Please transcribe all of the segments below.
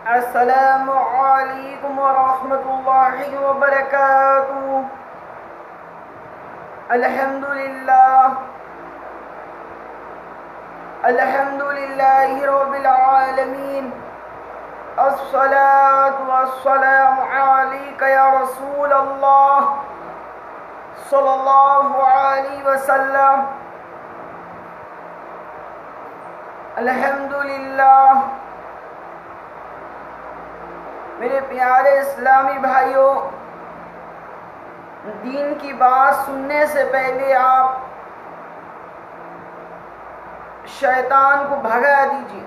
السلام علیکم ورحمۃ اللہ وبرکاتہ۔ الحمد للہ رب العالمین، الصلاة والسلام علیک یا رسول اللہ صلی اللہ علیہ وسلم۔ الحمد للہ۔ میرے پیارے اسلامی بھائیوں، دین کی بات سننے سے پہلے آپ شیطان کو بھگا دیجیے۔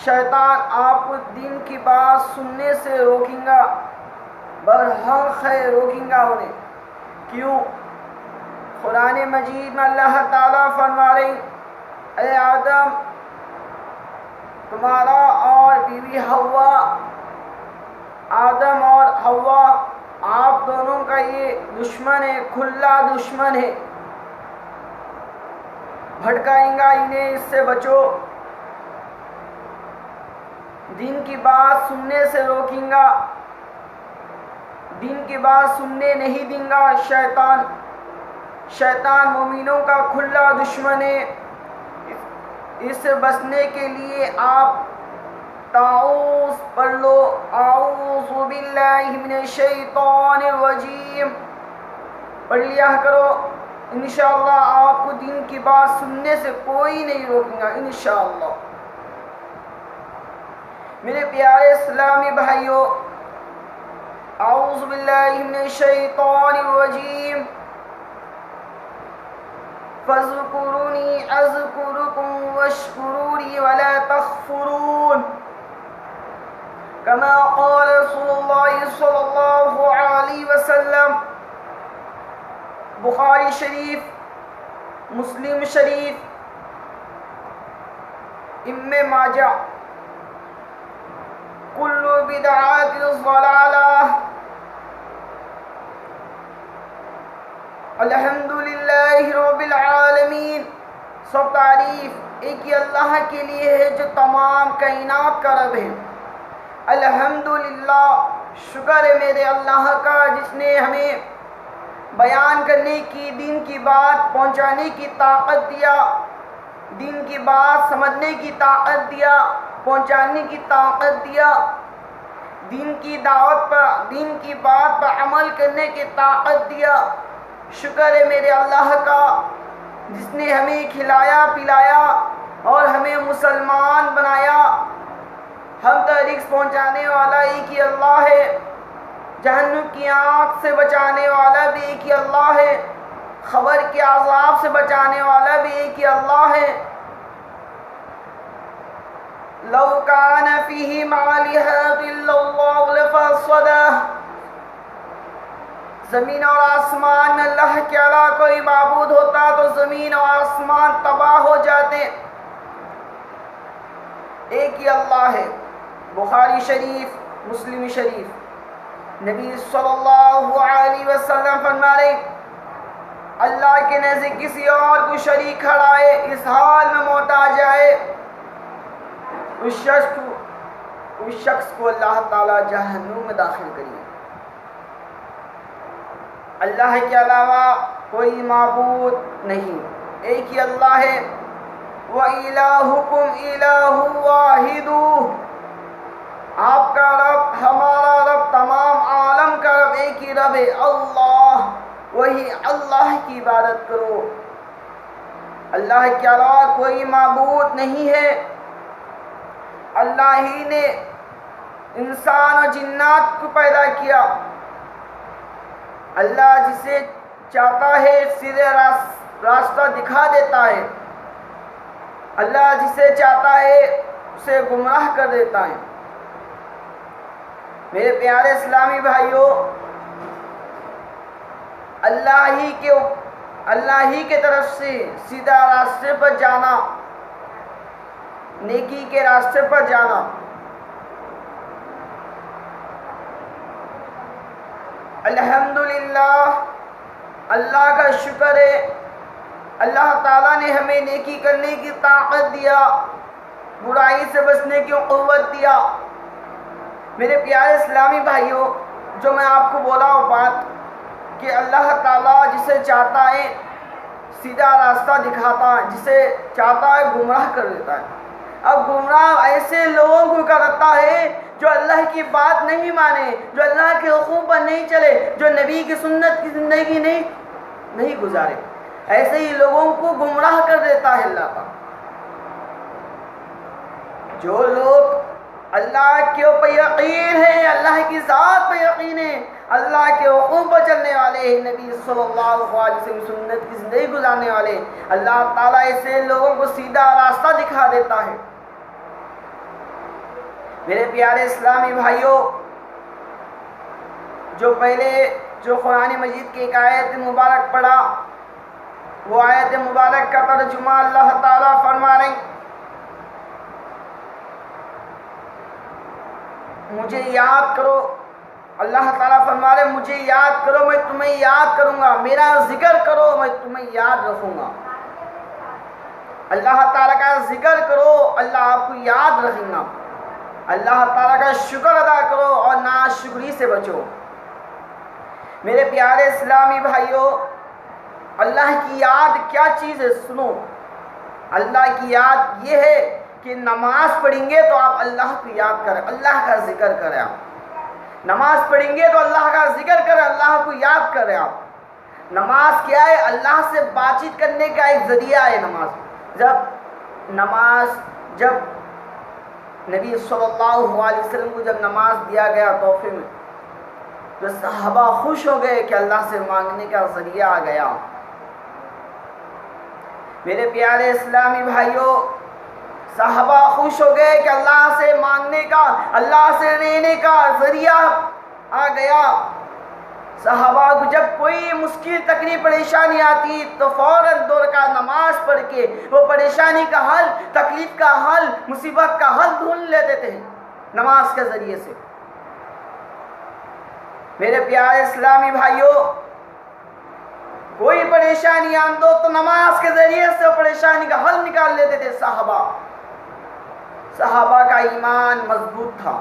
شیطان آپ کو دین کی بات سننے سے روکیں گا، برحق ہے روکیں گا انہیں۔ کیوں؟ قرآن مجید میں اللہ تعالیٰ فرما رہے ہیں، اے آدم، تمہارا اور بیوی حوا، آدم اور حوا، آپ دونوں کا یہ دشمن ہے، کھلا دشمن ہے، بھٹکائیں گا انہیں، اس سے بچو۔ دین کی بات سننے سے روکیں گا، دین کی بات سننے نہیں دیں گا شیطان۔ شیطان مومنوں کا کھلا دشمن ہے۔ اس سے بچنے کے لیے آپ تعوذ پڑھ لو، اعوذ باللہ من الشیطان الرجیم پڑھ لیا کرو۔ انشاءاللہ آپ کو دین کی بات سننے سے کوئی نہیں روکے گا انشاءاللہ۔ میرے پیارے اسلامی بھائیوں، اعوذ باللہ من الشیطان الرجیم، فاذکرونی اذکرکم واشکروا ولا تکفرون، کما قال رسول اللہ صلی اللہ علیہ وسلم۔ بخاری شریف، مسلم شریف، ابن ماجہ۔ کل بدعۃ ضلالہ۔ الحمدللہ رب العالمین۔ سب تعریف ایک ہی اللہ کے لیے ہے جو تمام کائنات کا رب ہے۔ الحمدللہ، شکر ہے میرے اللہ کا جس نے ہمیں بیان کرنے کی، دین کی بات پہنچانے کی طاقت دیا، دین کی بات سمجھنے کی طاقت دیا، پہنچانے کی طاقت دیا، دین کی دعوت پر، دین کی بات پر عمل کرنے کی طاقت دیا۔ شکر ہے میرے اللہ کا جس نے ہمیں کھلایا پلایا اور ہمیں مسلمان بنایا۔ ہم تک رزق پہنچانے والا ایک ہی اللہ ہے، جہنم کی آگ سے بچانے والا بھی ایک ہی اللہ ہے، خبر کے عذاب سے بچانے والا بھی ایک ہی اللہ ہے۔ لو کان فیہما آلہۃ الا اللہ لفسدتا۔ زمین اور آسمان میں اللہ کے علاوہ کوئی معبود ہوتا تو زمین اور آسمان تباہ ہو جاتے۔ ایک ہی اللہ ہے۔ بخاری شریف، مسلم شریف، نبی صلی اللہ علیہ وسلم فرما رہے، اللہ کے نزدیک کسی اور کو شریک کھڑائے، اس حال میں موت آ جائے، اس شخص کو اللہ تعالی جہنم میں داخل کریے۔ اللہ کے علاوہ کوئی معبود نہیں، ایک ہی اللہ ہے۔ وَإِلَٰهُكُمْ إِلَٰهٌ وَاحِدٌ۔ آپ کا رب، ہمارا رب، تمام عالم کا رب ایک ہی رب ہے، اللہ۔ وہی اللہ کی عبادت کرو۔ اللہ کے علاوہ کوئی معبود نہیں ہے۔ اللہ ہی نے انسان اور جنات کو پیدا کیا۔ اللہ جسے چاہتا ہے سیدھے راستہ دکھا دیتا ہے، اللہ جسے چاہتا ہے اسے گمراہ کر دیتا ہے۔ میرے پیارے اسلامی بھائیوں، اللہ ہی کے طرف سے سیدھا راستے پر جانا، نیکی کے راستے پر جانا۔ الحمدللہ، اللہ کا شکر ہے، اللہ تعالیٰ نے ہمیں نیکی کرنے کی طاقت دیا، برائی سے بچنے کی قوت دیا۔ میرے پیارے اسلامی بھائیوں، جو میں آپ کو بولا وہ بات کہ اللہ تعالیٰ جسے چاہتا ہے سیدھا راستہ دکھاتا ہے، جسے چاہتا ہے گمراہ کر دیتا ہے۔ اب گمراہ ایسے لوگوں کو کرتا ہے جو اللہ کی بات نہیں مانے، جو اللہ کے حکم پر نہیں چلے، جو نبی کی سنت کی زندگی نہیں گزارے، ایسے ہی لوگوں کو گمراہ کر دیتا ہے اللہ تعالیٰ۔ جو لوگ اللہ کے اوپر یقین ہے، اللہ کی ذات پر یقین ہے، اللہ کے حکم پر چلنے والے ہیں، نبی صلی اللہ علیہ وسلم سنت کی زندگی گزارنے والے، اللہ تعالیٰ ایسے لوگوں کو سیدھا راستہ دکھا دیتا ہے۔ میرے پیارے اسلامی بھائیوں، جو پہلے جو قرآن مجید کی ایک آیت مبارک پڑھا، وہ آیت مبارک کا ترجمہ اللہ تعالیٰ فرما رہے ہیں، مجھے یاد کرو۔ اللہ تعالیٰ فرما رہے مجھے یاد کرو، میں تمہیں یاد کروں گا، میرا ذکر کرو، میں تمہیں یاد رکھوں گا۔ اللہ تعالیٰ کا ذکر کرو، اللہ آپ کو یاد رکھیں گا۔ اللہ تعالیٰ کا شکر ادا کرو اور ناشکری سے بچو۔ میرے پیارے اسلامی بھائیوں، اللہ کی یاد کیا چیز ہے سنو۔ اللہ کی یاد یہ ہے کہ نماز پڑھیں گے تو آپ اللہ کو یاد کریں، اللہ کا ذکر کریں۔ آپ نماز پڑھیں گے تو اللہ کا ذکر کریں، اللہ کو یاد کریں۔ آپ نماز کیا ہے؟ اللہ سے بات چیت کرنے کا ایک ذریعہ ہے نماز۔ جب نبی صلی اللہ علیہ وسلم کو جب نماز دیا گیا تحفے میں، تو صحابہ خوش ہو گئے کہ اللہ سے مانگنے کا ذریعہ آ گیا۔ میرے پیارے اسلامی بھائیوں، صحابہ خوش ہو گئے کہ اللہ سے مانگنے کا، اللہ سے رہنے کا ذریعہ آ گیا۔ صحابہ کو جب کوئی مشکل تکلیف پریشانی آتی تو فوراً 2 رکعت نماز پڑھ کے وہ پریشانی کا حل، تکلیف کا حل، مصیبت کا حل ڈھونڈ لیتے تھے نماز کے ذریعے سے۔ میرے پیارے اسلامی بھائیوں، کوئی پریشانی آندو تو نماز کے ذریعے سے وہ پریشانی کا حل نکال لیتے تھے صحابہ کا ایمان مضبوط تھا۔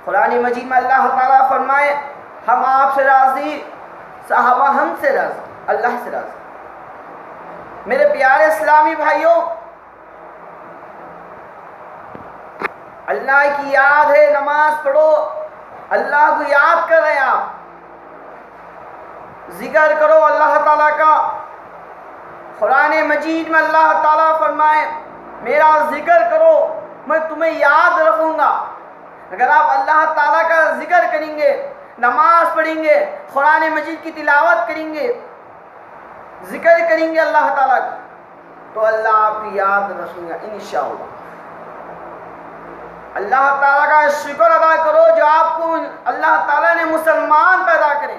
قرآن مجید میں اللہ تعالیٰ فرمائے ہم آپ سے راضی، صحابہ ہم سے راضی، اللہ سے راضی۔ میرے پیارے اسلامی بھائیوں، اللہ کی یاد ہے، نماز پڑھو، اللہ کو یاد کر رہے ہیں، آپ ذکر کرو اللہ تعالیٰ کا۔ قرآن مجید میں اللہ تعالیٰ فرمائے میرا ذکر کرو، میں تمہیں یاد رکھوں گا۔ اگر آپ اللہ تعالیٰ کا ذکر کریں گے، نماز پڑھیں گے، قرآن مجید کی تلاوت کریں گے، ذکر کریں گے اللہ تعالیٰ کا، تو اللہ آپ کی یاد رکھیں گا انشاءاللہ۔ اللہ تعالیٰ کا شکر ادا کرو جو آپ کو اللہ تعالیٰ نے مسلمان پیدا کرے،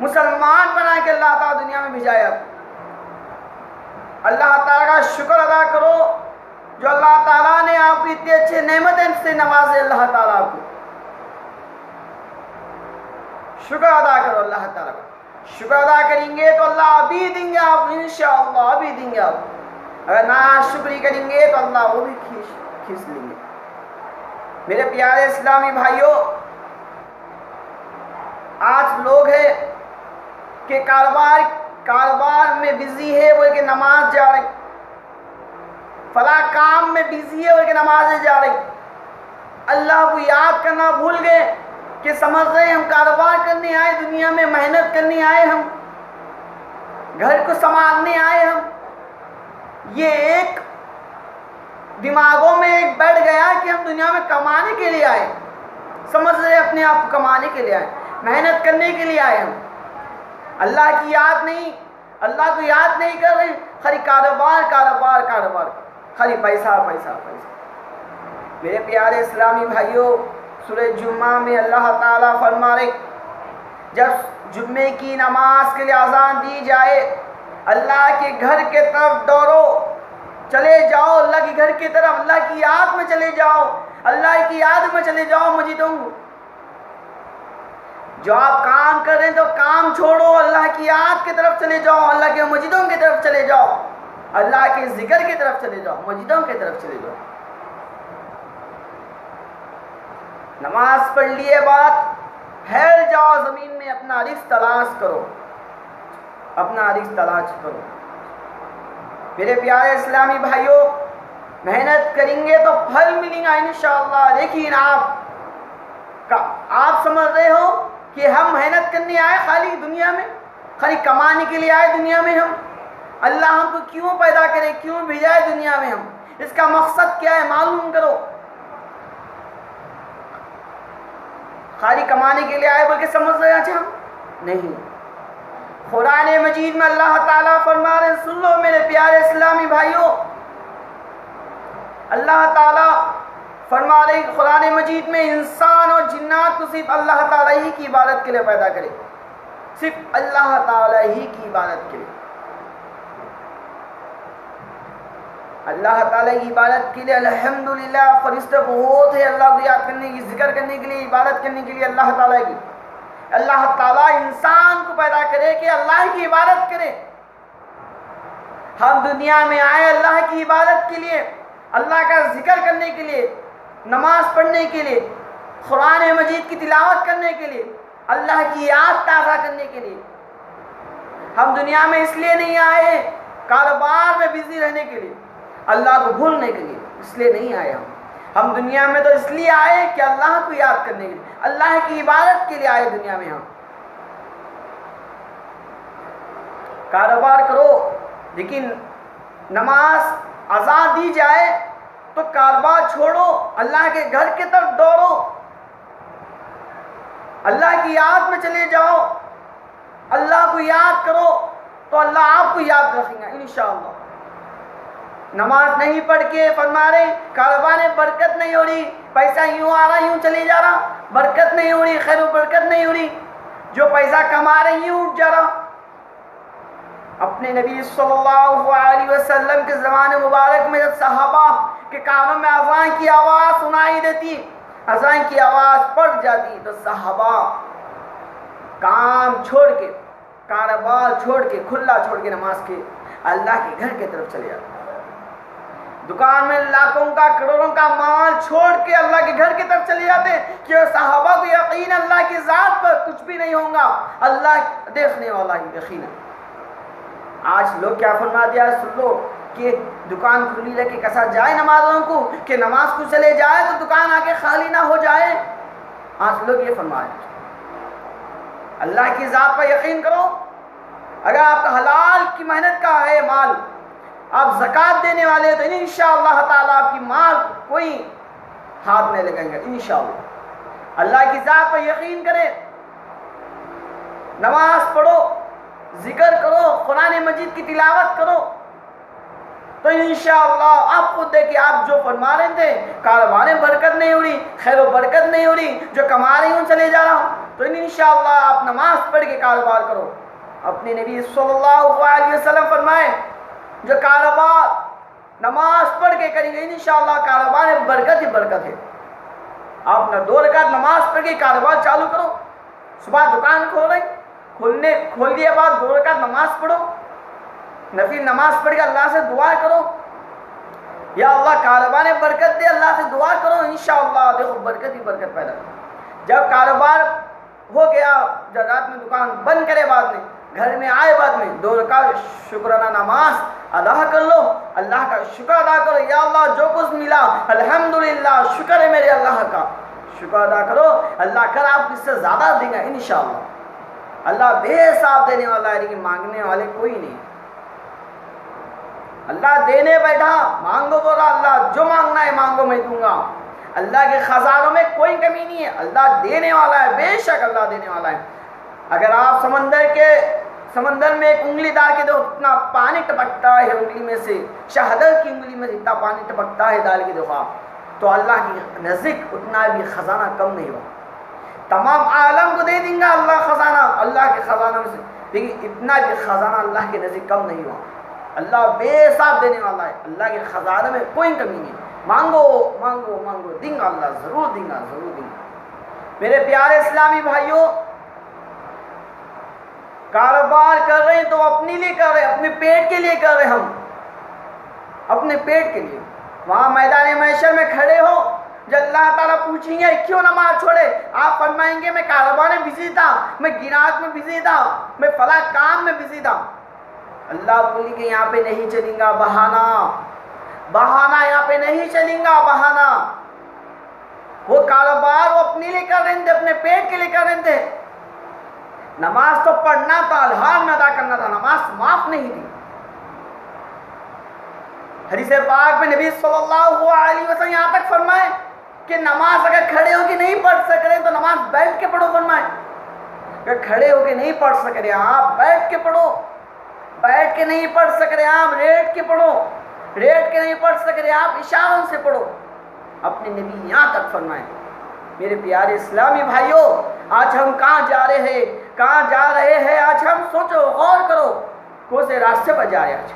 مسلمان بنا کے اللہ تعالیٰ دنیا میں بھیجایا۔ اللہ تعالیٰ کا شکر ادا کرو جو اللہ تعالیٰ نے آپ کو اتنے اچھے نعمتیں سے نوازے۔ اللہ تعالیٰ کو شکر ادا کرو، اللہ تعالیٰ کا شکر ادا کریں گے تو اللہ ابھی دیں گے آپ کو انشاءاللہ، ابھی دیں گے آپ۔ اگر ناشکری کریں گے تو اللہ وہ بھی کھینچ لیں گے۔ میرے پیارے اسلامی بھائیوں، آج لوگ ہیں کہ کاروبار میں بزی ہے بول کے نماز جا رہی، فلاں کام میں بزی ہے بول کے نماز جا رہی، اللہ کو یاد کرنا بھول گئے کہ سمجھ رہے ہم کاروبار کرنے آئے، دنیا میں محنت کرنے آئے، ہم گھر کو سنبھالنے آئے۔ ہم یہ ایک دماغوں میں ایک بیٹھ گیا کہ ہم دنیا میں کمانے کے لیے آئے، سمجھ رہے اپنے آپ کو کمانے کے لیے آئے، محنت کرنے کے لیے آئے۔ ہم اللہ کی یاد نہیں، اللہ کو یاد نہیں کر رہے، خالی کاروبار، خالی پیسہ۔ میرے پیارے اسلامی بھائیوں، سورہ جمعہ میں اللہ تعالیٰ فرما رہے جب جمعے کی نماز کے لیے اذان دی جائے، اللہ کے گھر کے طرف دوڑو، چلے جاؤ اللہ کے گھر کی طرف، اللہ کی یاد میں چلے جاؤ، اللہ کی یاد میں چلے جاؤ مسجدوں۔ جو آپ کام کر رہے ہیں تو کام چھوڑو، اللہ کی یاد کی طرف چلے جاؤ، اللہ کے مسجدوں کی طرف چلے جاؤ، اللہ کے ذکر کی طرف چلے جاؤ، مسجدوں کی طرف چلے جاؤ۔ نماز پڑھ لیے بعد پھیل جاؤ زمین میں، اپنا رزق تلاش کرو، اپنا رزق تلاش کرو۔ میرے پیارے اسلامی بھائیوں، محنت کریں گے تو پھل ملیں گا انشاءاللہ۔ لیکن آپ سمجھ رہے ہو کہ ہم محنت کرنے آئے خالی دنیا میں، خالی کمانے کے لیے آئے دنیا میں؟ ہم اللہ ہم کو کیوں پیدا کرے، کیوں بھیجا ہے دنیا میں؟ ہم اس کا مقصد کیا ہے معلوم کرو۔ خالی کمانے کے لیے آئے بلکہ سمجھ رہے ہیں ہم نہیں۔ قرآن مجید میں اللہ تعالیٰ فرما رہے، سن لو میرے پیارے اسلامی بھائیوں، اللہ تعالیٰ فرما رہے قرآن مجید میں انسان اور جنات کو صرف اللہ تعالیٰ ہی کی عبادت کے لیے پیدا کرے، صرف اللہ تعالیٰ ہی کی عبادت کے لیے، اللہ تعالیٰ کی عبادت کے لیے۔ الحمدللہ فرشتے بہت ہے اللہ کو یاد کرنے کی، ذکر کرنے کے لیے، عبادت کرنے کے لیے اللہ تعالیٰ کی۔ اللہ تعالیٰ انسان کو پیدا کرے کہ اللہ کی عبادت کرے۔ ہم دنیا میں آئے اللہ کی عبادت کے لیے، اللہ کا ذکر کرنے کے لیے، نماز پڑھنے کے لیے، قرآن مجید کی تلاوت کرنے کے لیے، اللہ کی یاد تازہ کرنے کے لیے۔ ہم دنیا میں اس لیے نہیں آئے کاروبار میں بزی رہنے کے لیے، اللہ کو بھولنے کے لیے اس لیے نہیں آئے۔ ہم دنیا میں تو اس لیے آئے کہ اللہ کو یاد کرنے کے لیے، اللہ کی عبادت کے لیے آئے دنیا میں۔ ہم کاروبار کرو لیکن نماز اذان دی جائے تو کاروبار چھوڑو، اللہ کے گھر کی طرف دوڑو، اللہ کی یاد میں چلے جاؤ، اللہ کو یاد کرو تو اللہ آپ کو یاد رکھیں گا انشاءاللہ۔ نماز نہیں پڑھ کے فرما رہے کاروبار میں برکت نہیں ہو رہی، پیسہ یوں آ رہا یوں چلے جا رہا، برکت نہیں ہو رہی، خیر و برکت نہیں ہو رہی، جو پیسہ کما رہے ہیں یوں اٹھ جا رہا۔ اپنے نبی صلی اللہ علیہ وسلم کے زمانے مبارک میں جب صحابہ کے کانوں میں اذان کی آواز سنائی دیتی، اذان کی آواز پڑ جاتی تو صحابہ کام چھوڑ کے، کاروبار چھوڑ کے، کھلا چھوڑ کے نماز کے اللہ کے گھر کی طرف چلے جاتے، دکان میں لاکھوں کا کروڑوں کا مال چھوڑ کے اللہ کے گھر کی طرف چلے جاتے، کہ صحابہ کو یقین اللہ کی ذات پر کچھ بھی نہیں ہوگا، اللہ دیکھنے والا ہی یقین ہے۔ آج لوگ کیا فرما دیا، سن لو کہ دکان کھلی رکھ کے کسا جائے نمازوں کو، کہ نماز کو چلے جائے تو دکان آ کے خالی نہ ہو جائے۔ آج لوگ یہ فرما رہے ہیں، اللہ کی ذات پر یقین کرو۔ اگر آپ کا حلال کی محنت کا ہے مال، آپ زکوٰۃ دینے والے ہیں تو انشاءاللہ تعالیٰ آپ کی مال کوئی ہاتھ نہیں لگائیں گے انشاءاللہ۔ اللہ کی ذات پر یقین کریں، نماز پڑھو، ذکر کرو، قرآن مجید کی تلاوت کرو تو انشاءاللہ آپ خود دیکھیں آپ جو فرما رہے تھے کاروبار میں برکت نہیں ہو رہی، خیر و برکت نہیں ہو رہی، جو کما رہی ہوں چلے جا رہا تو انشاءاللہ آپ نماز پڑھ کے کاروبار کرو۔ اپنے نبی صلی اللہ علیہ وسلم فرمائے جو کاروبار نماز پڑھ کے کریں گے انشاءاللہ کاروبار میں برکت ہی برکت ہے۔ آپ نہ 2 رکعت نماز پڑھ کے کاروبار چالو کرو، صبح دکان کھول رہے کھول دیے بعد 2 رکعت نماز پڑھو، نفل نماز پڑھ کے اللہ سے دعا کرو، یا اللہ کاروبار میں برکت دے، اللہ سے دعا کرو انشاءاللہ دیکھو برکت ہی برکت پیدا کرو۔ جب کاروبار ہو گیا، جب رات میں دکان بند کرے، بعد میں گھر میں آئے، بعد میں 2 رکعت شکرانہ نماز ادا کر لو، اللہ کا شکر ادا کرو، یا اللہ جو کچھ ملا الحمدللہ شکر ہے میرے اللہ کا، شکر ادا کرو، اللہ کر آپ اس سے زیادہ دیں گا انشاءاللہ۔ اللہ بے حساب دینے والا ہے لیکن مانگنے والے کوئی نہیں۔ اللہ دینے بیٹھا، مانگو بولا اللہ جو مانگنا ہے مانگو میں دوں گا۔ اللہ کے خزانوں میں کوئی کمی نہیں ہے، اللہ دینے والا ہے، بے شک اللہ دینے والا ہے۔ اگر آپ سمندر میں ایک انگلی ڈال کے دو اتنا پانی ٹپکتا ہے انگلی میں سے، شہادت کی انگلی میں اتنا پانی ٹپکتا ہے ڈال کے دو، تو اللہ کی نزدیک اتنا بھی خزانہ کم نہیں ہوا۔ تمام عالم کو دے دیں گا اللہ خزانہ، اللہ کے خزانہ میں سے، لیکن اتنا بھی خزانہ اللہ کے نزدیک کم نہیں ہوا۔ اللہ بے حساب دینے والا ہے، اللہ کے خزانہ میں کوئی کمی نہیں۔ مانگو مانگو مانگو، دیں گا اللہ، ضرور دیں گا، ضرور دیں گا۔ میرے پیارے اسلامی بھائیوں، کاروبار کر رہے ہیں تو اپنے لیے کر رہے ہیں، اپنے پیٹ کے لیے کر رہے ہیں، ہم اپنے پیٹ کے لیے۔ وہاں میدان محشر میں کھڑے ہو جو اللہ تعالیٰ پوچھیں گے کیوں نماز چھوڑے، آپ فرمائیں گے میں کاروبار میں بزی تھا، میں گراہک میں بزی تھا، میں فلاں کام میں بزی تھا۔ اللہ بولیں گے یہاں پہ نہیں چلیں گا بہانہ، بہانہ یہاں پہ نہیں چلیں گا بہانہ۔ وہ کاروبار وہ اپنے لیے کر رہے تھے، اپنے پیٹ کے لیے کر رہے تھے، نماز تو پڑھنا تھا، الحال میں ادا کرنا تھا، نماز معاف نہیں تھی۔ حدیث پاک میں نبی صلی اللہ علیہ وسلم یہاں تک فرمائے کہ نماز اگر کھڑے ہو کے نہیں پڑھ سک رہے تو نماز بیٹھ کے پڑھو، فرمائے اگر کھڑے ہو کے نہیں پڑھ سک رہے آپ بیٹھ کے پڑھو، بیٹھ کے نہیں پڑھ سک رہے آپ لیٹ کے پڑھو، لیٹ کے نہیں پڑھ سک رہے آپ اشاروں سے پڑھو، اپنے نبی یہاں تک فرمائے۔ میرے پیارے اسلامی بھائیوں، آج ہم کہاں جا رہے ہیں، کہاں جا رہے ہیں؟ آج ہم سوچو، غور کرو، کون سے راستے پر جا رہے ہیں؟ آج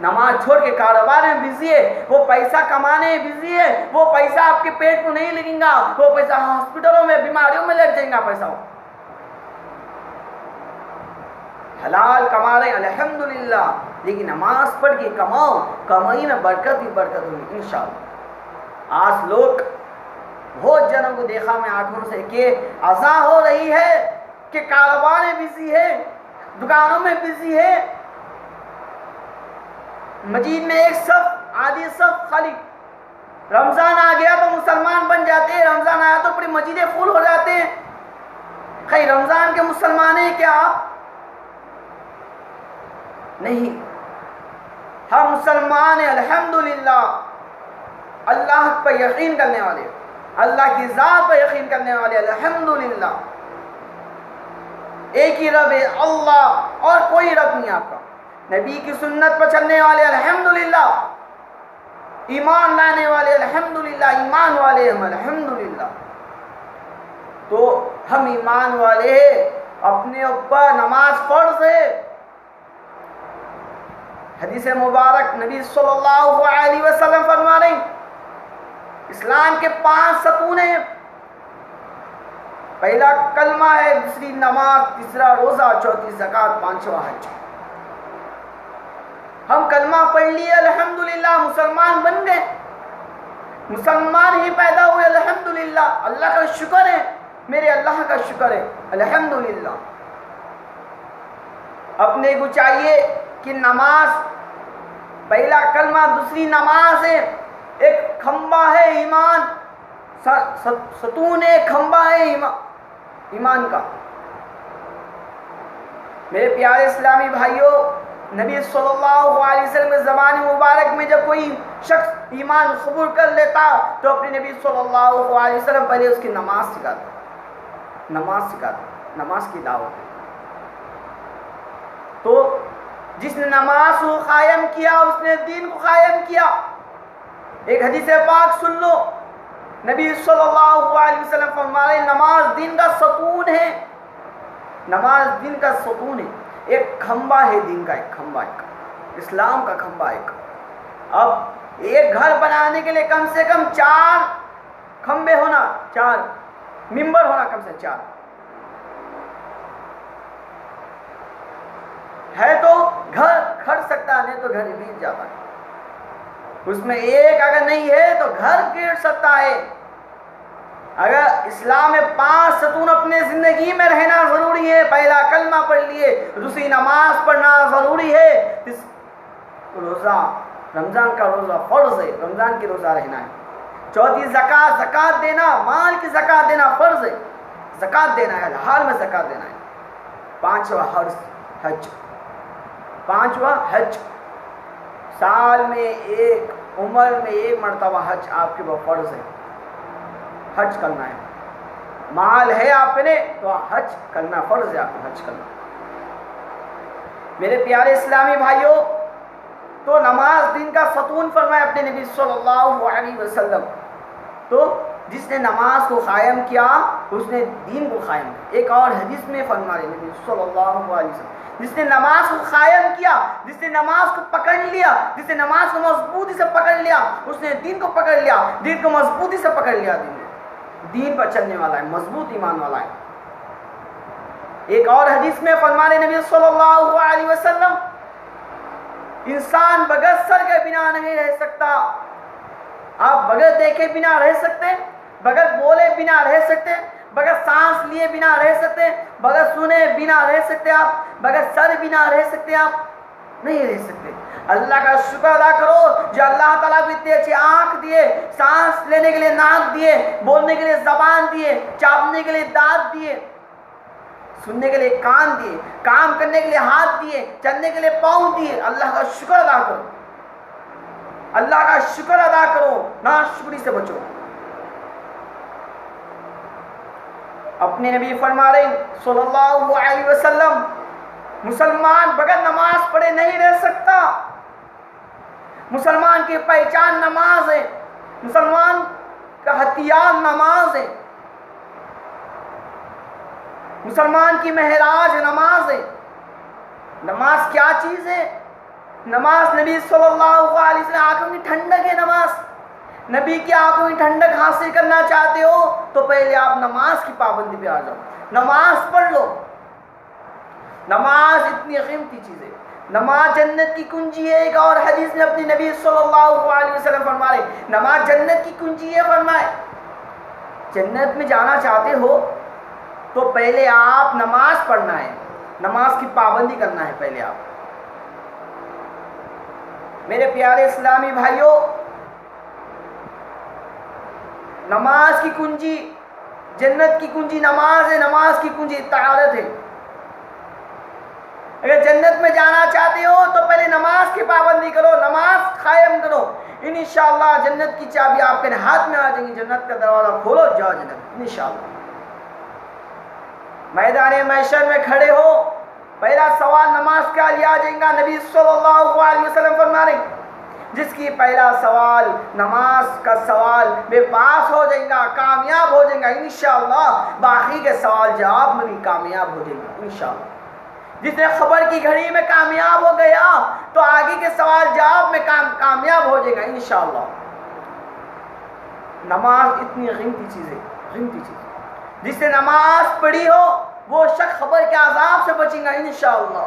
نماز چھوڑ کے کاروبار میں بزی ہے، وہ پیسہ کمانے میں بزی ہے، وہ پیسہ آپ کے پیٹ کو نہیں لگے گا، وہ پیسہ ہاسپٹلوں میں بیماریوں میں لگ جائے گا پیسہ۔ حلال کما رہے ہیں الحمدللہ، لیکن نماز پڑھ کے کماؤ، کمائی میں برکت ہی برکت ہوگی انشاءاللہ۔ آج لوگ بہت جنوں کو دیکھا میں آنکھوں سے کہ اذا ہو رہی ہے کہ کاروبار میں بزی ہے، دکانوں میں بزی ہے، مسجد میں ایک صف آدھی صف خالی، رمضان آ گیا تو مسلمان بن جاتے ہیں، رمضان آیا تو پوری مسجدیں فل ہو جاتے ہیں۔ خیر رمضان کے مسلمان ہیں کیا آپ؟ نہیں، ہم مسلمان ہیں الحمدللہ، اللہ پر یقین کرنے والے، اللہ کی ذات پر یقین کرنے والے الحمدللہ۔ ایک ہی رب ہے اللہ، اور کوئی رب نہیں آپ کا، نبی کی سنت پر چلنے والے الحمدللہ، ایمان لانے والے الحمدللہ، ایمان والے ہم الحمدللہ۔ تو ہم ایمان والے ہیں، اپنے اوپر نماز فرض ہے۔ حدیث مبارک نبی صلی اللہ علیہ وسلم فرما رہے ہیں اسلام کے 5 ستون ہیں، پہلا کلمہ ہے، دوسری نماز، تیسرا روزہ، چوتھی زکوٰۃ، پانچواں حج۔ ہم کلمہ پڑھ لیے الحمدللہ، مسلمان بن گئے، مسلمان ہی پیدا ہوئے الحمدللہ، اللہ کا شکر ہے، میرے اللہ کا شکر ہے الحمدللہ۔ اپنے کو چاہیے کہ نماز، پہلا کلمہ، دوسری نماز ہے، ایک کھمبا ہے ایمان، ستون ایک کھمبا ہے ایمان کا۔ میرے پیارے اسلامی بھائیوں، نبی صلی اللہ علیہ وسلم کے زمانے مبارک میں جب کوئی شخص ایمان قبول کر لیتا تو اپنے نبی صلی اللہ علیہ وسلم پہلے اس کی نماز سکھاتا، نماز سکھاتا، نماز کی دعوت۔ تو جس نے نماز کو قائم کیا اس نے دین کو قائم کیا۔ ایک حدیث پاک سن لو، نبی صلی اللہ علیہ وسلم فرمائے نماز دین کا ستون ہے، نماز دین کا ستون ہے، ایک کھمبا ہے دین کا، ایک کھمبا، ایک اسلام کا کھمبا۔ ایک اب ایک گھر بنانے کے لیے کم سے کم 4 کھمبے ہونا، 4 ممبر ہونا، کم سے 4 ہے تو گھر کھڑ سکتا، نہیں تو گھر گر جاتا ہے۔ اس میں ایک اگر نہیں ہے تو گھر گر سکتا ہے۔ اگر اسلام میں 5 ستون اپنے زندگی میں رہنا ضروری ہے، پہلا کلمہ پڑھ لیے، دوسری نماز پڑھنا ضروری ہے، روزہ، رمضان کا روزہ فرض ہے، رمضان کی روزہ رہنا ہے، چوتھی زکوٰۃ، زکوٰۃ دینا، مال کی زکوٰۃ دینا فرض ہے، زکوٰۃ دینا ہے، حال میں زکوٰۃ دینا ہے، پانچواں حج، پانچواں حج، سال میں ایک، عمر میں ایک مرتبہ حج آپ کے اوپر فرض ہے، حج کرنا ہے، مال ہے آپ نے تو حج کرنا فرض ہے، آپ کو حج کرنا۔ میرے پیارے اسلامی بھائیوں، تو نماز دین کا ستون فرمایا اپنے نبی صلی اللہ علیہ وسلم۔ تو جس نے نماز کو قائم کیا اس نے دین کو قائم کیا۔ ایک اور حدیث میں فرمائے نبی صلی اللہ علیہ وسلم، جس نے نماز کو قائم کیا، جس نے نماز کو پکڑ لیا، جس نے نماز کو مضبوطی سے پکڑ لیا، اس نے دین کو پکڑ لیا، دین کو مضبوطی سے پکڑ لیا، دین پر چلنے والا ہے، مضبوط ایمان والا ہے۔ ایک اور حدیث میں فرمانے نبی صلی اللہ علیہ وسلم، انسان بغیر سر کے بنا نہیں رہ سکتا۔ آپ بغیر دیکھے بنا رہ سکتے؟ بغیر بولے بنا رہ سکتے؟ بغیر سانس لیے بنا رہ سکتے؟ بغیر سنے بنا رہ سکتے آپ؟ بغیر سر بنا رہ سکتے آپ؟ نہیں رہ سکتے۔ اللہ کا شکر ادا کرو جو اللہ تعالیٰ بھی اتنے اچھے آنکھ دیے، سانس لینے کے لیے ناک دیے، بولنے کے لیے زبان دیے، چاپنے کے لیے دانت دیے، سننے کے لیے کان دیے، کام کرنے کے لیے ہاتھ دیے، چلنے کے لیے پاؤں دیے۔ اللہ کا شکر ادا کرو، اللہ کا شکر ادا کرو، ناشکری سے بچو۔ اپنے نبی فرما رہے صلی اللہ علیہ وسلم مسلمان بغیر نماز پڑھے نہیں رہ سکتا۔ مسلمان کی پہچان نماز ہے، مسلمان کا ہتھیار نماز ہے، مسلمان کی معراج نماز ہے۔ نماز کیا چیز ہے؟ نماز نبی صلی اللہ علیہ وسلم آنکھوں کی ٹھنڈک ہے۔ نماز نبی کی آنکھوں کی ٹھنڈک حاصل کرنا چاہتے ہو تو پہلے آپ نماز کی پابندی پہ آ جاؤ، نماز پڑھ لو۔ نماز اتنی قیمتی چیز ہے، نماز جنت کی کنجی ہے۔ ایک اور حدیث میں اپنی نبی صلی اللہ علیہ وسلم فرمائے نماز جنت کی کنجی ہے، فرمائے جنت میں جانا چاہتے ہو تو پہلے آپ نماز پڑھنا ہے، نماز کی پابندی کرنا ہے پہلے آپ۔ میرے پیارے اسلامی بھائیوں، نماز کی کنجی، جنت کی کنجی نماز ہے، نماز کی کنجی طہارت ہے۔ اگر جنت میں جانا چاہتے ہو تو پہلے نماز کی پابندی کرو، نماز قائم کرو، انشاءاللہ جنت کی چابی آپ کے ہاتھ میں آ جائیں گی۔ جنت کا دروازہ کھولو، جاؤ جنت انشاءاللہ۔ میدان محشر میں کھڑے ہو، پہلا سوال نماز کا لیا جائے گا۔ نبی صلی اللہ علیہ وسلم فرما رہے جس کی پہلا سوال نماز کا سوال میں پاس ہو جائے گا، کامیاب ہو جائے گا انشاءاللہ، باقی کے سوال جواب میں بھی کامیاب ہو جائے گا انشاءاللہ۔ جس نے خبر کی گھڑی میں کامیاب ہو گیا تو آگے کے سوال جواب میں کامیاب ہو جائے گا انشاءاللہ۔ نماز اتنی قیمتی چیز ہے، قیمتی چیز۔ جس نے نماز پڑھی ہو وہ شخص خبر کے عذاب سے بچیں گا انشاءاللہ۔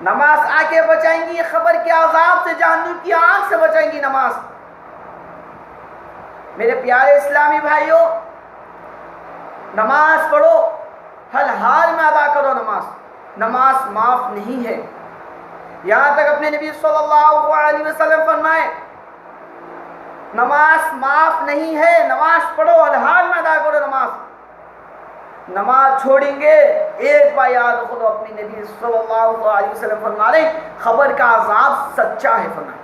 نماز آنکھیں بچائیں گی خبر کے عذاب سے، جہنم کی آگ سے بچائیں گی نماز۔ میرے پیارے اسلامی بھائیوں، نماز پڑھو، ہر حال میں ادا کرو نماز۔ نماز معاف نہیں ہے، یہاں تک اپنے نبی صلی اللہ علیہ وسلم فرمائے نماز معاف نہیں ہے، نماز پڑھو، ہر حال میں ادا کرو نماز۔ نماز چھوڑیں گے ایک بار یاد رکھو، اپنے نبی صلی اللہ علیہ وسلم فرما رہے خبر کا عذاب سچا ہے، فرمائے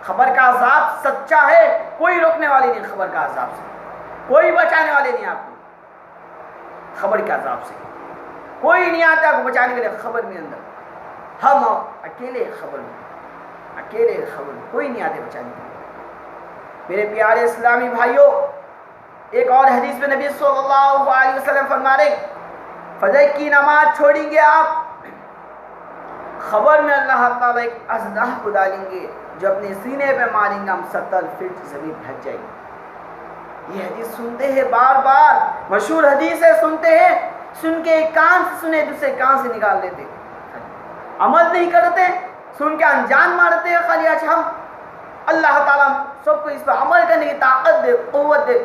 خبر کا عذاب سچا ہے، کوئی روکنے والے نہیں خبر کا عذاب سے، کوئی بچانے والے نہیں آپ کو خبر کے عذاب سے، کوئی نہیں آتا آپ کو بچانے کے لیے خبر میں اندر، ہم اکیلے خبر میں، اکیلے خبر میں، کوئی نہیں آتے بچانے کے لیے۔ میرے پیارے اسلامی بھائیوں، ایک اور حدیث میں نبی صلی اللہ علیہ وسلم فرما رہے فجر کی نماز چھوڑیں گے آپ، خبر میں اللہ تعالیٰ ایک اژدہا کو ڈالیں گے جو اپنے سینے پہ ماریں گے، ہم 70 فٹ زمین ڈھک جائے گی۔ یہ حدیث سنتے ہیں بار بار، مشہور حدیث ہے، سنتے ہیں، سن کے ایک کان سے سنے دوسرے کان سے نکال لیتے، عمل نہیں کرتے، سن کے انجان مارتے ہیں خالی۔ آج ہم اللہ تعالیٰ سب کو اس پر عمل کرنے کی طاقت دے، قوت دے۔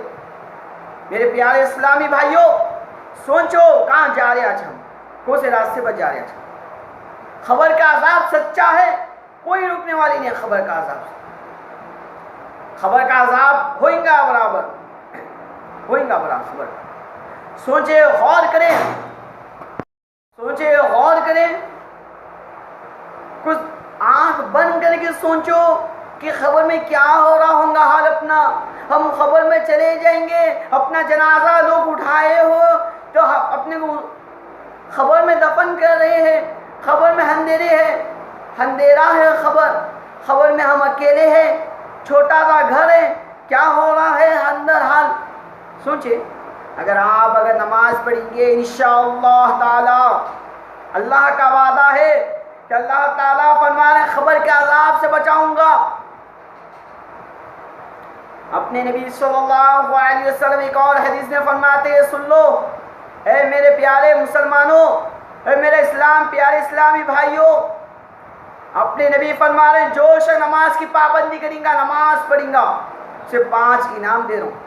میرے پیارے اسلامی بھائیوں، سوچو کہاں جا رہے آج ہم، کون سے راستے پر جا رہے آج ہم۔ خبر کا عذاب سچا ہے، کوئی روکنے والی نہیں خبر کا عذاب سے۔ خبر کا عذاب ہوئیں گا برابر، ہوئیں گا برابر خبر۔ سوچے غور کریں، سوچے غور کریں، کچھ آنکھ بند کر کے سوچو کہ خبر میں کیا ہو رہا ہوگا حال اپنا۔ ہم خبر میں چلے جائیں گے، اپنا جنازہ لوگ اٹھائے ہو تو اپنے کو خبر میں دفن کر رہے ہیں، خبر میں اندھیرے ہے، اندھیرا ہے خبر، خبر میں ہم اکیلے ہیں، چھوٹا سا گھر ہے، کیا ہو رہا ہے اندر حال۔ سوچے اگر نماز پڑھیں گے انشاءاللہ تعالی، اللہ کا وعدہ ہے کہ اللہ تعالیٰ فرما رہے خبر کے عذاب سے بچاؤں گا۔ اپنے نبی صلی اللہ علیہ وسلم ایک اور حدیث میں فرماتے ہیں، سن لو اے میرے پیارے مسلمانوں، اے میرے پیارے اسلامی بھائیوں، اپنے نبی فرما رہے ہیں جو شخص نماز کی پابندی کریں گا، نماز پڑھیں گا، اسے 5 انعام دے رہا ہوں،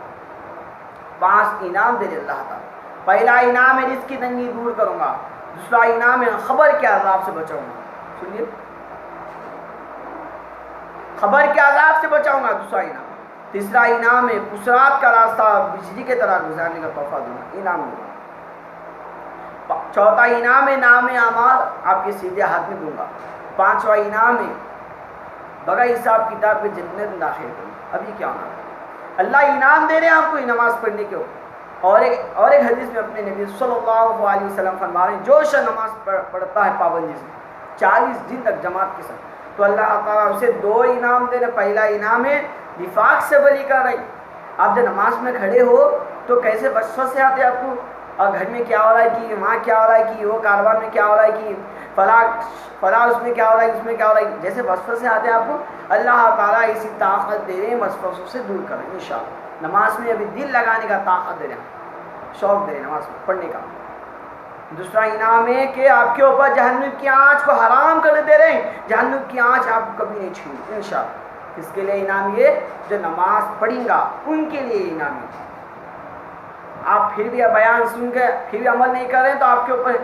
5 انعام دے رہے اللہ تعالیٰ۔ پہلا انعام ہے رزق کی تنگی دور کروں گا، دوسرا انعام ہے خبر کے عذاب سے بچاؤں گا، سنیے، خبر کے عذاب سے بچاؤں گا، دوسرا انعام۔ تیسرا انعام ہے پسرات کا راستہ بجلی کے طرح گزارنے کا تحفہ دوں گا، انعام دوں گا۔ چوتھا انعام ہے نام اعمال آپ کے سیدھے ہاتھ میں دوں گا۔ 5واں انعام ہے بغیر حساب کتاب کے جنت داخل کروں گا۔ ابھی کیا ہونا ہے؟ اللہ انعام دے رہے ہیں آپ کو نماز پڑھنے کے اور ایک حدیث میں اپنے نبی صلی اللہ علیہ وسلم فرما رہے ہیں جو شخص نماز پڑھتا ہے پابندی سے 40 دن تک جماعت کے ساتھ تو اللہ تعالیٰ اسے 2 انعام دے رہے۔ پہلا انعام ہے نفاق سے بری کر رہی، آپ جب نماز میں کھڑے ہو تو کیسے وسوسے آتے آپ کو، اور گھر میں کیا ہو رہا ہے کہ وہاں کیا ہو رہا ہے کہ وہ کاروبار میں کیا ہو رہا ہے کہ فلاں اس میں کیا ہو رہا ہے، اس میں کیا ہو رہا ہے، جیسے وسوسے آتے ہیں آپ کو، اللہ تعالیٰ اسی طاقت دے رہے ہیں وسوسوں سے دور کریں انشاءاللہ۔ نماز میں ابھی دل لگانے کا طاقت دے رہے ہیں، شوق دے رہے ہیں نماز پڑھنے کا۔ دوسرا انعام ہے کہ آپ کے اوپر جہنم کی آنچ کو حرام کر دے رہے ہیں، جہنم کی آنچ آپ کو کبھی نہیں چھوئے انشاءاللہ۔ اس کے لیے انعام یہ جو نماز پڑھیں گا ان کے لیے انعام ہے۔ آپ پھر بھی بیان سن کے پھر بھی عمل نہیں کر رہے ہیں تو آپ کے اوپر،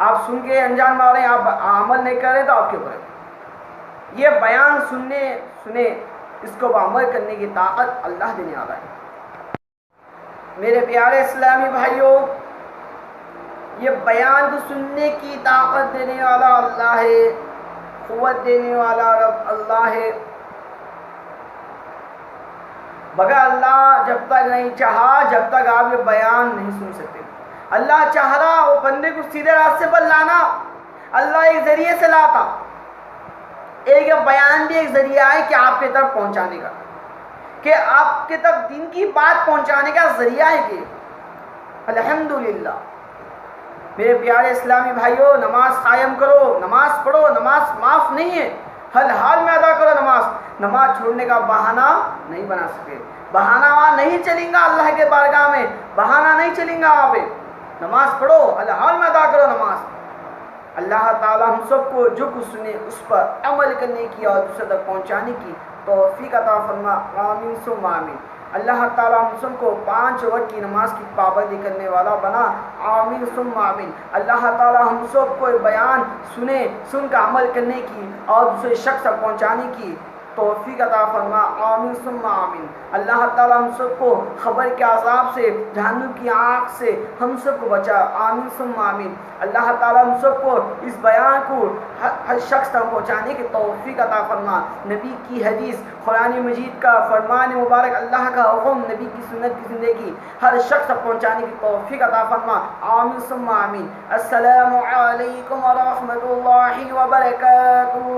آپ سن کے انجان مار رہے ہیں آپ عمل نہیں کر رہے تو آپ کے اوپر ہے۔ یہ بیان سنے اس کو عمل کرنے کی طاقت اللہ دینے والا ہے۔ میرے پیارے اسلامی بھائیوں، یہ بیان کو سننے کی طاقت دینے والا اللہ ہے، قوت دینے والا رب اللہ ہے۔ بغیر اللہ جب تک نہیں چاہا جب تک آپ یہ بیان نہیں سن سکتے۔ اللہ چاہ رہا وہ بندے کو سیدھے راستے پر لانا، اللہ ایک ذریعے سے لاتا۔ ایک بیان بھی ایک ذریعہ ہے کہ آپ کی طرف پہنچانے کا، کہ آپ کی طرف دین کی بات پہنچانے کا ذریعہ ہے کہ الحمدللہ۔ میرے پیارے اسلامی بھائیوں، نماز قائم کرو، نماز پڑھو، نماز معاف نہیں ہے، ہر حال میں ادا کرو نماز۔ نماز چھوڑنے کا بہانہ نہیں بنا سکے، بہانہ وہاں نہیں چلیں گا، اللہ کے بارگاہ میں بہانہ نہیں چلیں گا وہاں پہ۔ نماز پڑھو، ہر حال میں ادا کرو نماز۔ اللہ تعالیٰ ہم سب کو جو کچھ سنے اس پر عمل کرنے کی اور دوسرے تک پہنچانے کی توفیق عطا فرما، آمین ثم آمین۔ اللہ تعالیٰ ہم سب کو 5 وقت کی نماز کی پابندی کرنے والا بنا، آمین ثم آمین۔ اللہ تعالیٰ ہم سب کو بیان سن کر عمل کرنے کی اور دوسرے شخص تک پہنچانے کی توفیق عطا فرما، آمین ثم آمین۔ اللہ تعالیٰ ہم سب کو خبر کے عذاب سے، جہنم کی آگ سے ہم سب کو بچا، آمین ثم آمین۔ اللہ تعالیٰ ہم سب کو اس بیان کو ہر شخص تک پہنچانے کی توفیق عطا فرما۔ نبی کی حدیث، قرآن مجید کا فرمان مبارک، اللہ کا حکم، نبی کی سنت کی زندگی ہر شخص تک پہنچانے کی توفیق عطا فرما، آمین ثم آمین۔ السلام علیکم ورحمۃ اللہ وبرکاتہ۔